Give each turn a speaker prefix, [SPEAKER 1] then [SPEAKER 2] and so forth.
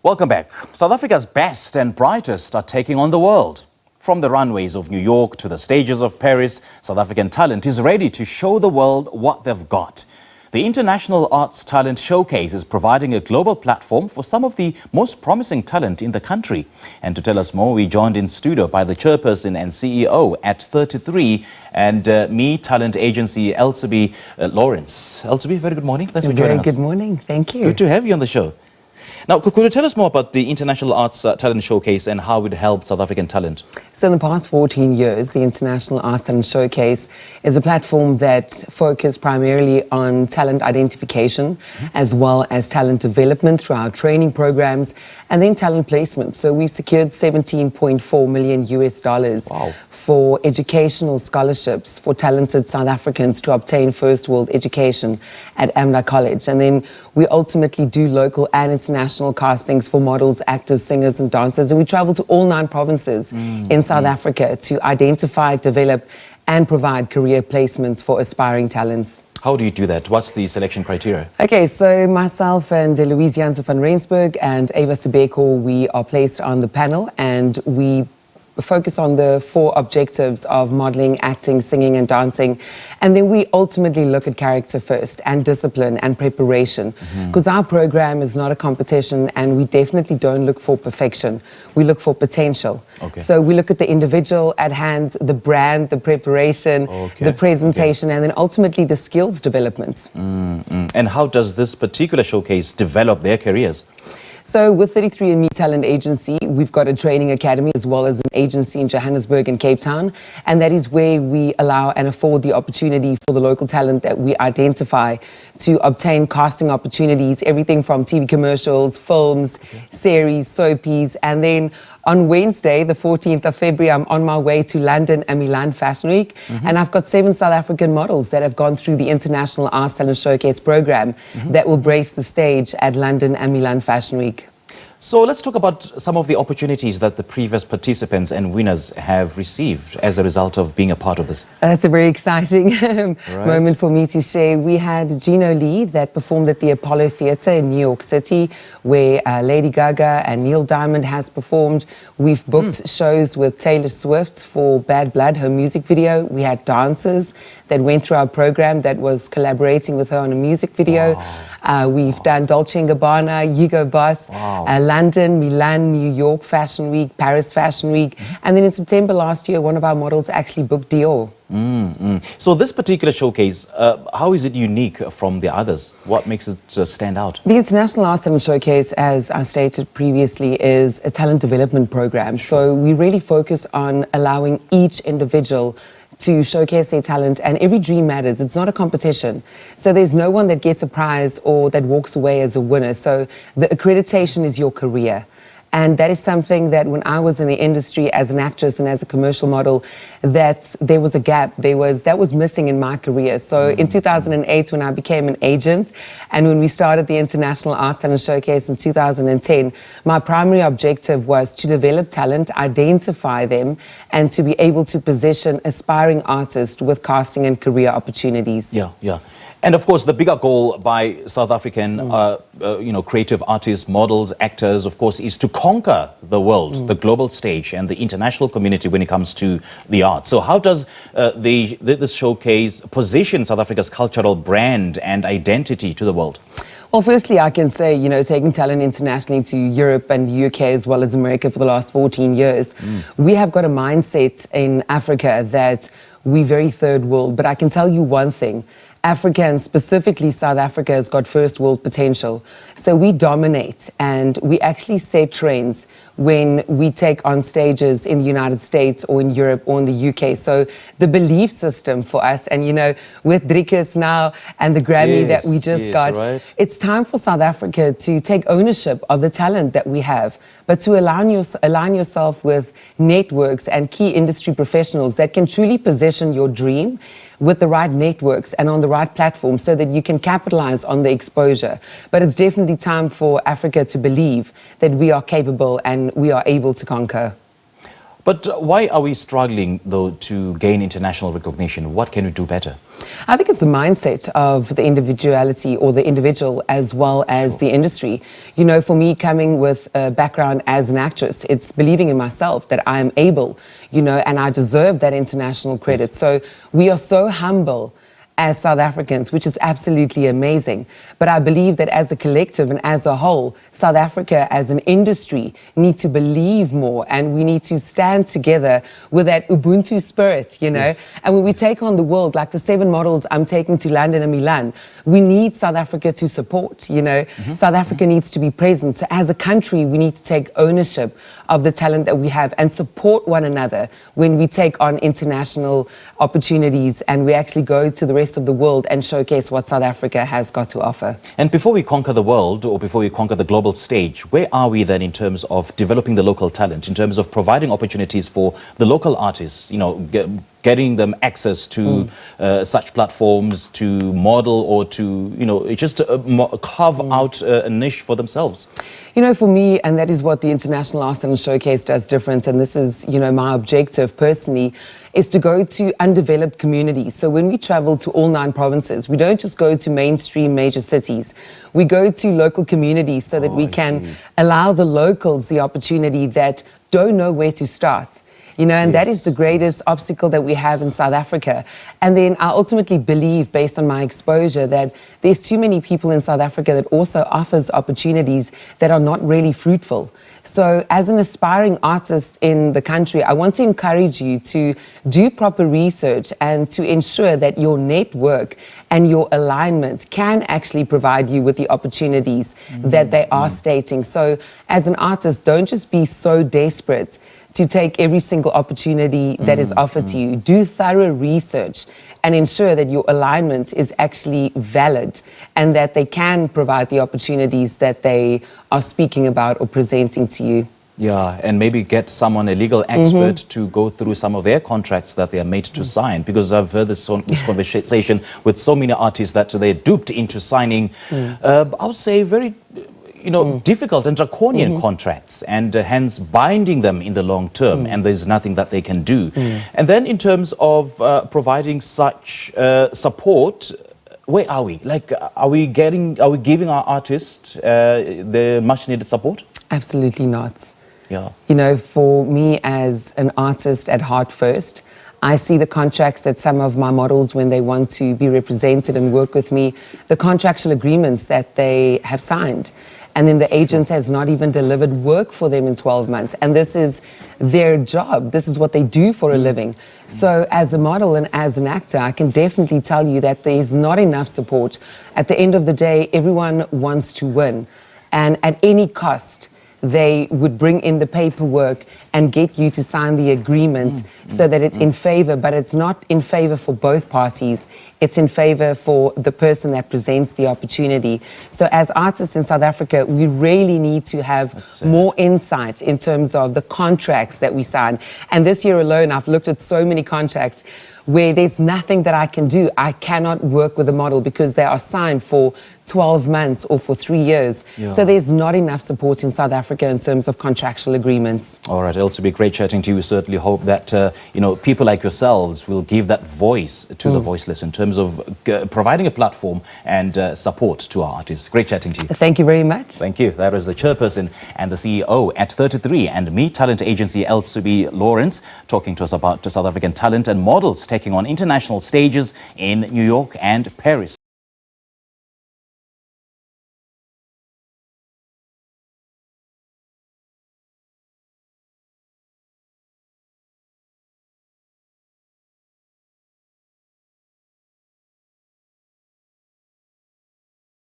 [SPEAKER 1] Welcome back. South Africa's best and brightest are taking on the world. From the runways of New York to the stages of Paris, South African talent is ready to show the world what they've got. The International Arts Talent Showcase is providing a global platform for some of the most promising talent in the country. And to tell us more, we joined in studio by the Chairperson and CEO at 33 and Me Talent Agency, Elsubie Louwrens. Elsubie, very good morning. Thanks for joining us.
[SPEAKER 2] Very good morning. Thank you.
[SPEAKER 1] Good to have you on the show. Now, could you tell us more about the International Arts Talent Showcase and how it helped South African talent?
[SPEAKER 2] So in the past 14 years, the International Arts Talent Showcase is a platform that focuses primarily on talent identification, as well as talent development through our training programs, and then talent placement. So we've secured $17.4 million
[SPEAKER 1] Wow.
[SPEAKER 2] for educational scholarships for talented South Africans to obtain first world education at AMDA College. And then we ultimately do local and international castings for models, actors, singers and dancers. And we travel to all 9 provinces in South Africa to identify, develop and provide career placements for aspiring talents.
[SPEAKER 1] How do you do that? What's the selection criteria?
[SPEAKER 2] Okay, so myself and Louise Jansen van Rensburg and Ava Sibeko, we are placed on the panel and we focus on the 4 objectives of modeling, acting, singing and dancing. And then we ultimately look at character first and discipline and preparation, because our program is not a competition and we definitely don't look for perfection. We look for potential.
[SPEAKER 1] Okay.
[SPEAKER 2] So we look at the individual at hand, the brand, the preparation, the presentation, and then ultimately the skills developments.
[SPEAKER 1] And how does this particular showcase develop their careers?
[SPEAKER 2] So with 33andMe Talent Agency, we've got a training academy as well as an agency in Johannesburg and Cape Town. And that is where we allow and afford the opportunity for the local talent that we identify to obtain casting opportunities, everything from TV commercials, films, series, soapies. And then on Wednesday, the 14th of February, I'm on my way to London and Milan Fashion Week. And I've got 7 South African models that have gone through the International Arts Talent Showcase program that will brace the stage at London and Milan Fashion Week.
[SPEAKER 1] So let's talk about some of the opportunities that the previous participants and winners have received as a result of being a part of this.
[SPEAKER 2] That's a very exciting moment for me to share. We had Gino Lee that performed at the Apollo Theatre in New York City, where Lady Gaga and Neil Diamond has performed. We've booked shows with Taylor Swift for Bad Blood, her music video. We had dancers that went through our program that was collaborating with her on a music video. We've done Dolce & Gabbana, Hugo Boss, London, Milan, New York Fashion Week, Paris Fashion Week. And then in September last year, one of our models actually booked Dior.
[SPEAKER 1] So this particular showcase, how is it unique from the others? What makes it stand out?
[SPEAKER 2] The International Arts Talent Showcase, as I stated previously, is a talent development program. So we really focus on allowing each individual to showcase their talent, and every dream matters. It's not a competition. So there's no one that gets a prize or that walks away as a winner. So the accreditation is your career. And that is something that when I was in the industry as an actress and as a commercial model, that there was a gap. That was missing in my career. So in 2008, when I became an agent, and when we started the International Arts Talent Showcase in 2010, my primary objective was to develop talent, identify them, and to be able to position aspiring artists with casting and career opportunities.
[SPEAKER 1] Yeah. And of course, the bigger goal by South African, creative artists, models, actors, of course, is to conquer the world, the global stage and the international community when it comes to the arts. So how does this showcase position South Africa's cultural brand and identity to the world?
[SPEAKER 2] Well, firstly, I can say, taking talent internationally to Europe and the UK as well as America for the last 14 years, we have got a mindset in Africa that we're very third world. But I can tell you one thing. Africa, and specifically South Africa, has got first world potential. So we dominate and we actually set trends when we take on stages in the United States or in Europe or in the UK. So the belief system for us, and with Driekus now and the Grammy that we just got, it's time for South Africa to take ownership of the talent that we have, but to align yourself with networks and key industry professionals that can truly position your dream with the right networks and on the right platform so that you can capitalize on the exposure. But it's definitely time for Africa to believe that we are capable and we are able to conquer.
[SPEAKER 1] But why are we struggling, though, to gain international recognition? What can we do better?
[SPEAKER 2] I think it's the mindset of the individuality or the individual as well as the industry. You know, for me, coming with a background as an actress, it's believing in myself that I am able, you know, and I deserve that international credit.
[SPEAKER 1] Yes.
[SPEAKER 2] So we are so humble as South Africans, which is absolutely amazing. But I believe that as a collective and as a whole, South Africa as an industry need to believe more, and we need to stand together with that Ubuntu spirit, you know.
[SPEAKER 1] Yes.
[SPEAKER 2] And when we take on the world, like the 7 models I'm taking to London and Milan, we need South Africa to support, you know. South Africa needs to be present. So as a country, we need to take ownership of the talent that we have and support one another when we take on international opportunities and we actually go to the rest of the world and showcase what South Africa has got to offer.
[SPEAKER 1] And before we conquer the world, or before we conquer the global stage, where are we then in terms of developing the local talent, in terms of providing opportunities for the local artists, you know, getting them access to such platforms to model or to, you know, just carve out a niche for themselves?
[SPEAKER 2] You know, for me, and that is what the International Arts Talent Showcase does different, and this is, you know, my objective personally, is to go to undeveloped communities. So when we travel to all 9 provinces, we don't just go to mainstream major cities. We go to local communities so that we can allow the locals the opportunity that don't know where to start. You know, and that is the greatest obstacle that we have in South Africa. And then I ultimately believe, based on my exposure, that there's too many people in South Africa that also offers opportunities that are not really fruitful. So as an aspiring artist in the country, I want to encourage you to do proper research and to ensure that your network and your alignment can actually provide you with the opportunities that they are stating. So as an artist, don't just be so desperate to take every single opportunity that is offered to you. Do thorough research and ensure that your alignment is actually valid and that they can provide the opportunities that they are speaking about or presenting to you.
[SPEAKER 1] Yeah, and maybe get someone, a legal expert, to go through some of their contracts that they are made to sign. Because I've heard this conversation with so many artists that they're duped into signing, I would say, very difficult and draconian contracts, and hence binding them in the long term, and there's nothing that they can do. And then in terms of providing such support, where are we? Like, are we giving our artists the much needed support?
[SPEAKER 2] Absolutely not.
[SPEAKER 1] Yeah.
[SPEAKER 2] You know, for me as an artist at heart first, I see the contracts that some of my models, when they want to be represented and work with me, the contractual agreements that they have signed. And then the agent has not even delivered work for them in 12 months. And this is their job. This is what they do for a living. So as a model and as an actor, I can definitely tell you that there is not enough support. At the end of the day, everyone wants to win. And at any cost, they would bring in the paperwork and get you to sign the agreement so that it's in favor, but it's not in favor for both parties. It's in favor for the person that presents the opportunity. So as artists in South Africa, we really need to have more insight in terms of the contracts that we sign. And this year alone, I've looked at so many contracts where there's nothing that I can do. I cannot work with a model because they are signed for 12 months or for 3 years.
[SPEAKER 1] Yeah.
[SPEAKER 2] So there's not enough support in South Africa in terms of contractual agreements.
[SPEAKER 1] All right, Elsubie, great chatting to you. We certainly hope that people like yourselves will give that voice to the voiceless in terms of providing a platform and support to our artists. Great chatting to you.
[SPEAKER 2] Thank you very much.
[SPEAKER 1] Thank you. That was the chairperson and the CEO at 33 and Me talent agency Elsubie Louwrens, talking to us about South African talent and models taking on international stages in New York and Paris.